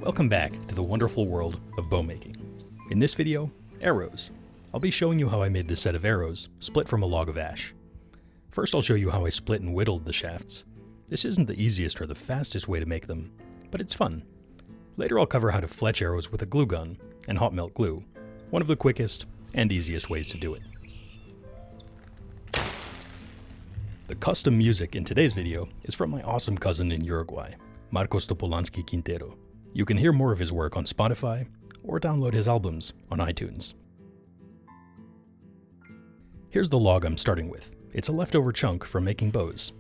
Welcome back to the wonderful world of bow making. In this video, arrows. I'll be showing you how I made this set of arrows, split from a log of ash. First I'll show you how I split and whittled the shafts. This isn't the easiest or the fastest way to make them, but it's fun. Later I'll cover how to fletch arrows with a glue gun and hot melt glue, one of the quickest and easiest ways to do it. The custom music in today's video is from my awesome cousin in Uruguay, Marcos Topolansky Quintero. You can hear more of his work on Spotify or download his albums on iTunes. Here's the log I'm starting with. It's a leftover chunk from making bows.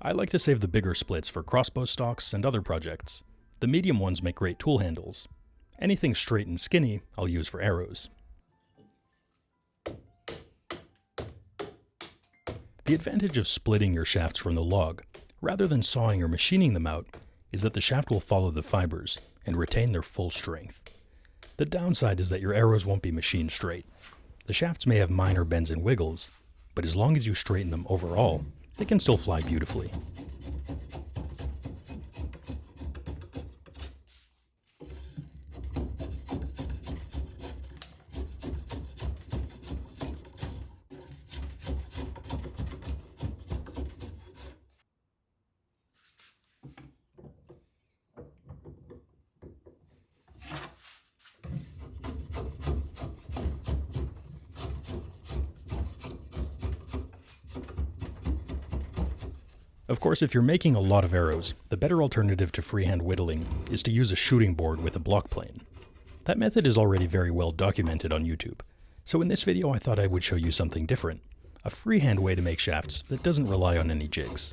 I like to save the bigger splits for crossbow stocks and other projects. The medium ones make great tool handles. Anything straight and skinny I'll use for arrows. The advantage of splitting your shafts from the log, rather than sawing or machining them out, is that the shaft will follow the fibers and retain their full strength. The downside is that your arrows won't be machined straight. The shafts may have minor bends and wiggles, but as long as you straighten them overall, they can still fly beautifully. Of course, if you're making a lot of arrows, the better alternative to freehand whittling is to use a shooting board with a block plane. That method is already very well documented on YouTube, so in this video I thought I would show you something different, a freehand way to make shafts that doesn't rely on any jigs.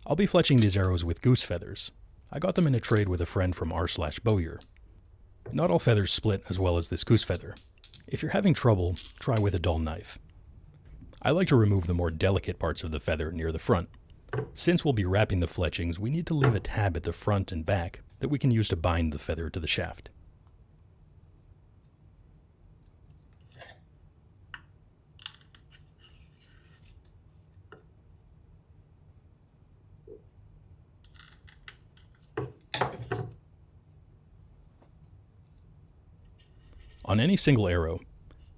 I'll be fletching these arrows with goose feathers. I got them in a trade with a friend from r/Bowyer. Not all feathers split as well as this goose feather. If you're having trouble, try with a dull knife. I like to remove the more delicate parts of the feather near the front. Since we'll be wrapping the fletchings, we need to leave a tab at the front and back that we can use to bind the feather to the shaft. On any single arrow,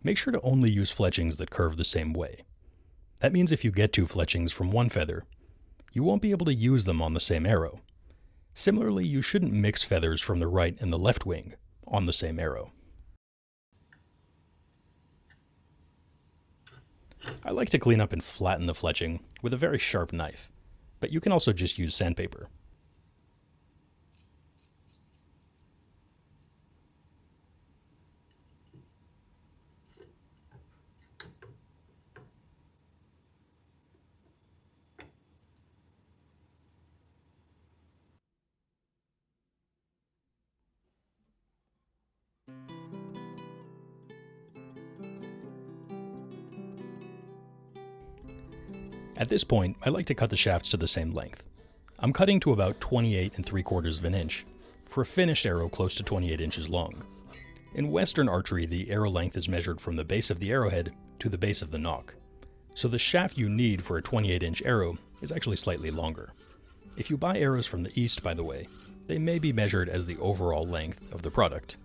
make sure to only use fletchings that curve the same way. That means if you get two fletchings from one feather, you won't be able to use them on the same arrow. Similarly, you shouldn't mix feathers from the right and the left wing on the same arrow. I like to clean up and flatten the fletching with a very sharp knife, but you can also just use sandpaper. At this point, I like to cut the shafts to the same length. I'm cutting to about 28 3/4 of an inch, for a finished arrow close to 28 inches long. In Western archery, the arrow length is measured from the base of the arrowhead to the base of the nock, so the shaft you need for a 28-inch arrow is actually slightly longer. If you buy arrows from the East, by the way, they may be measured as the overall length of the product.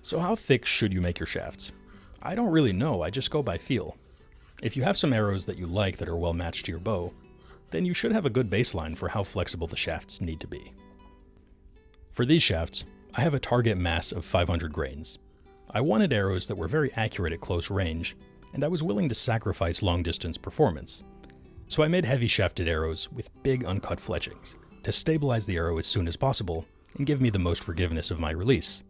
So how thick should you make your shafts? I don't really know, I just go by feel. If you have some arrows that you like that are well matched to your bow, then you should have a good baseline for how flexible the shafts need to be. For these shafts, I have a target mass of 500 grains. I wanted arrows that were very accurate at close range, and I was willing to sacrifice long-distance performance. So I made heavy shafted arrows with big uncut fletchings to stabilize the arrow as soon as possible and give me the most forgiveness of my release.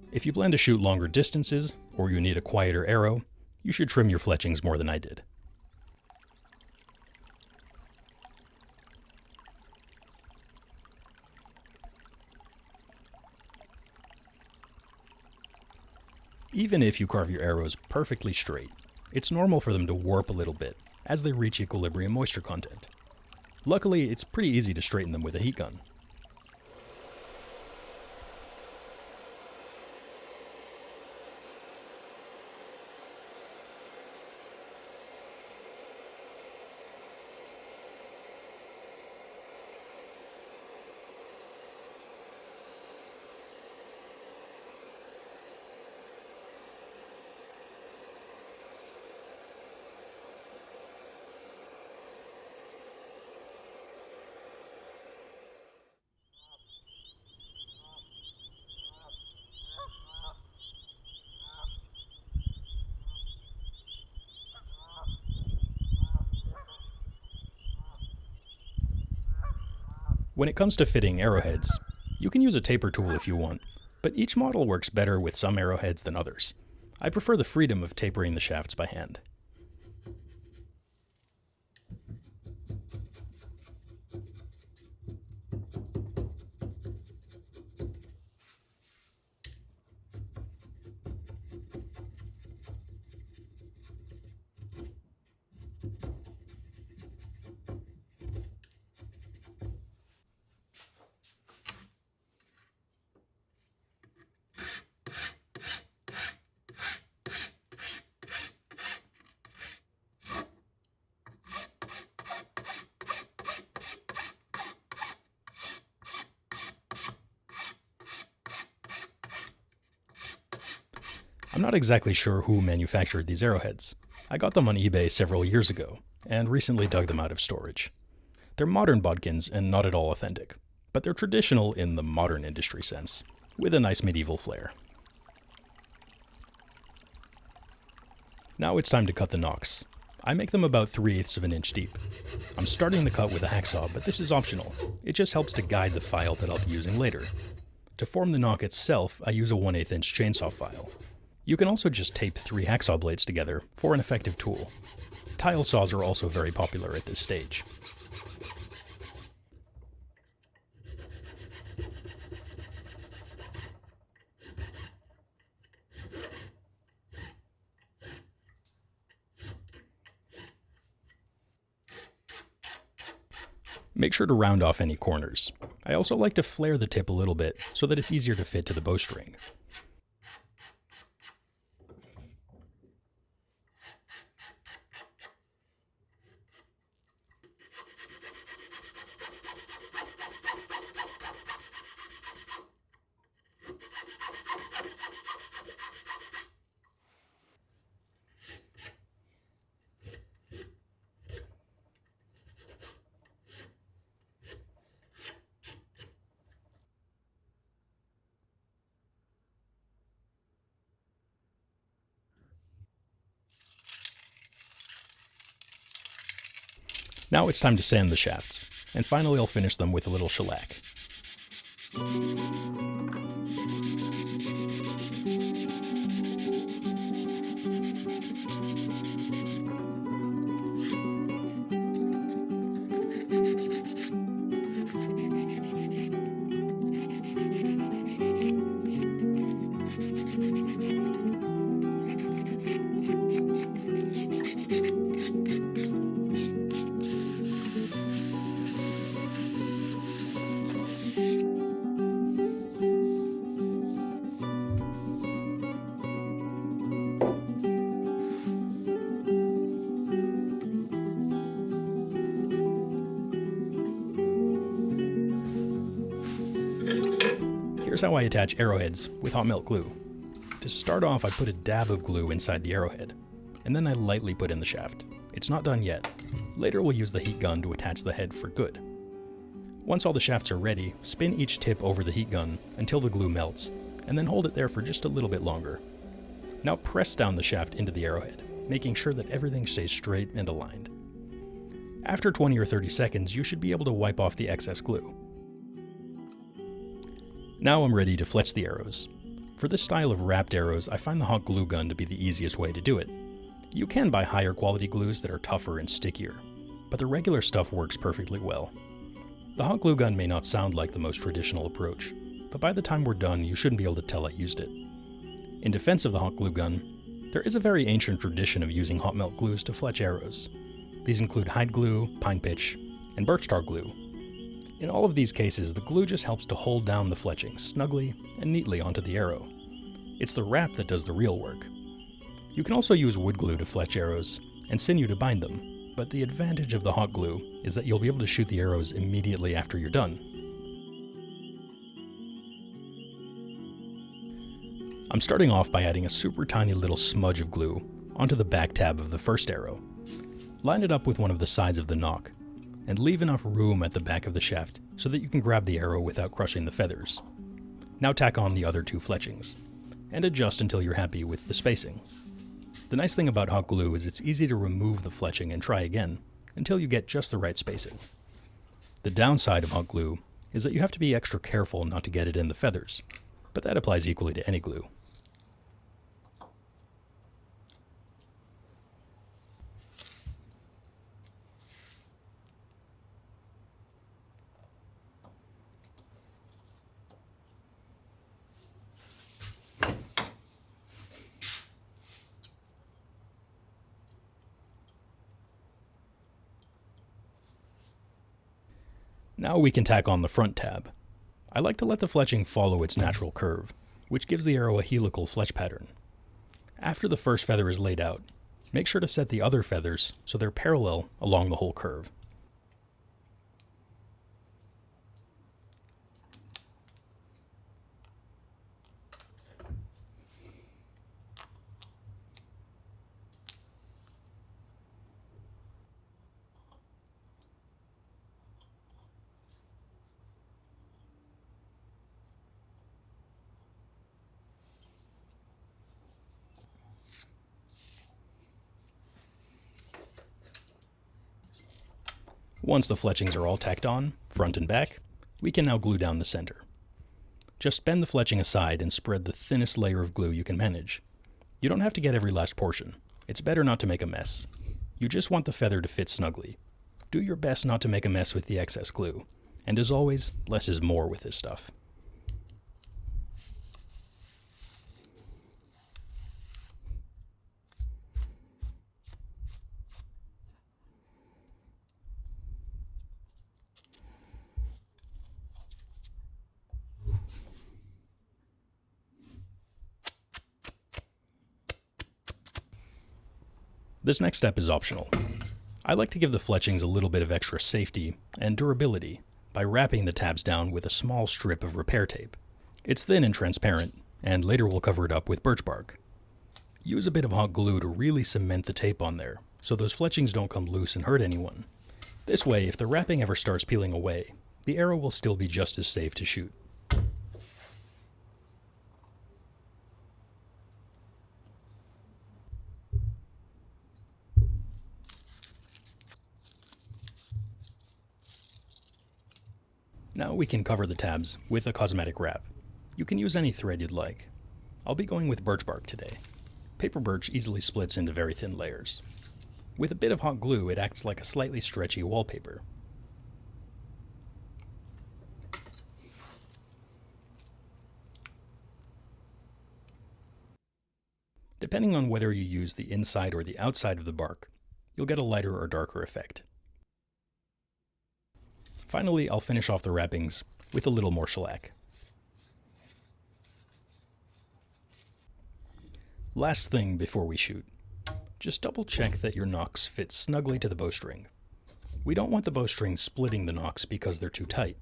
If you plan to shoot longer distances, or you need a quieter arrow, you should trim your fletchings more than I did. Even if you carve your arrows perfectly straight, it's normal for them to warp a little bit as they reach equilibrium moisture content. Luckily, it's pretty easy to straighten them with a heat gun. When it comes to fitting arrowheads, you can use a taper tool if you want, but each model works better with some arrowheads than others. I prefer the freedom of tapering the shafts by hand. I'm not exactly sure who manufactured these arrowheads. I got them on eBay several years ago, and recently dug them out of storage. They're modern bodkins and not at all authentic, but they're traditional in the modern industry sense, with a nice medieval flair. Now it's time to cut the nocks. I make them about 3/8 of an inch deep. I'm starting the cut with a hacksaw, but this is optional. It just helps to guide the file that I'll be using later. To form the nock itself, I use a 1/8 inch chainsaw file. You can also just tape 3 hacksaw blades together for an effective tool. Tile saws are also very popular at this stage. Make sure to round off any corners. I also like to flare the tip a little bit so that it's easier to fit to the bowstring. Now it's time to sand the shafts, and finally I'll finish them with a little shellac. Here's how I attach arrowheads with hot melt glue. To start off, I put a dab of glue inside the arrowhead, and then I lightly put in the shaft. It's not done yet. Later we'll use the heat gun to attach the head for good. Once all the shafts are ready, spin each tip over the heat gun until the glue melts, and then hold it there for just a little bit longer. Now press down the shaft into the arrowhead, making sure that everything stays straight and aligned. After 20 or 30 seconds, you should be able to wipe off the excess glue. Now I'm ready to fletch the arrows. For this style of wrapped arrows, I find the hot glue gun to be the easiest way to do it. You can buy higher quality glues that are tougher and stickier, but the regular stuff works perfectly well. The hot glue gun may not sound like the most traditional approach, but by the time we're done, you shouldn't be able to tell I used it. In defense of the hot glue gun, there is a very ancient tradition of using hot melt glues to fletch arrows. These include hide glue, pine pitch, and birch tar glue. In all of these cases, the glue just helps to hold down the fletching snugly and neatly onto the arrow. It's the wrap that does the real work. You can also use wood glue to fletch arrows and sinew to bind them, but the advantage of the hot glue is that you'll be able to shoot the arrows immediately after you're done. I'm starting off by adding a super tiny little smudge of glue onto the back tab of the first arrow. Line it up with one of the sides of the nock, and leave enough room at the back of the shaft so that you can grab the arrow without crushing the feathers. Now tack on the other two fletchings, and adjust until you're happy with the spacing. The nice thing about hot glue is it's easy to remove the fletching and try again, until you get just the right spacing. The downside of hot glue is that you have to be extra careful not to get it in the feathers, but that applies equally to any glue. Now we can tack on the front tab. I like to let the fletching follow its natural curve, which gives the arrow a helical fletch pattern. After the first feather is laid out, make sure to set the other feathers so they're parallel along the whole curve. Once the fletchings are all tacked on, front and back, we can now glue down the center. Just bend the fletching aside and spread the thinnest layer of glue you can manage. You don't have to get every last portion. It's better not to make a mess. You just want the feather to fit snugly. Do your best not to make a mess with the excess glue. And as always, less is more with this stuff. This next step is optional. I like to give the fletchings a little bit of extra safety and durability by wrapping the tabs down with a small strip of repair tape. It's thin and transparent, and later we'll cover it up with birch bark. Use a bit of hot glue to really cement the tape on there, so those fletchings don't come loose and hurt anyone. This way, if the wrapping ever starts peeling away, the arrow will still be just as safe to shoot. Now we can cover the tabs with a cosmetic wrap. You can use any thread you'd like. I'll be going with birch bark today. Paper birch easily splits into very thin layers. With a bit of hot glue, it acts like a slightly stretchy wallpaper. Depending on whether you use the inside or the outside of the bark, you'll get a lighter or darker effect. Finally, I'll finish off the wrappings with a little more shellac. Last thing before we shoot, just double check that your nocks fit snugly to the bowstring. We don't want the bowstring splitting the nocks because they're too tight.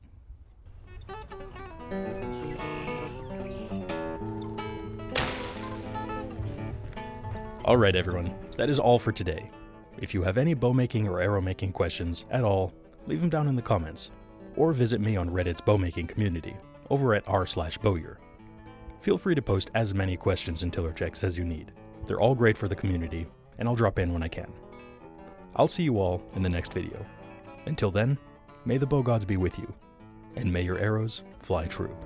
Alright everyone, that is all for today. If you have any bow making or arrow making questions at all, leave them down in the comments, or visit me on Reddit's bow making community, over at r/bowyer. Feel free to post as many questions and tiller checks as you need. They're all great for the community, and I'll drop in when I can. I'll see you all in the next video. Until then, may the bow gods be with you, and may your arrows fly true.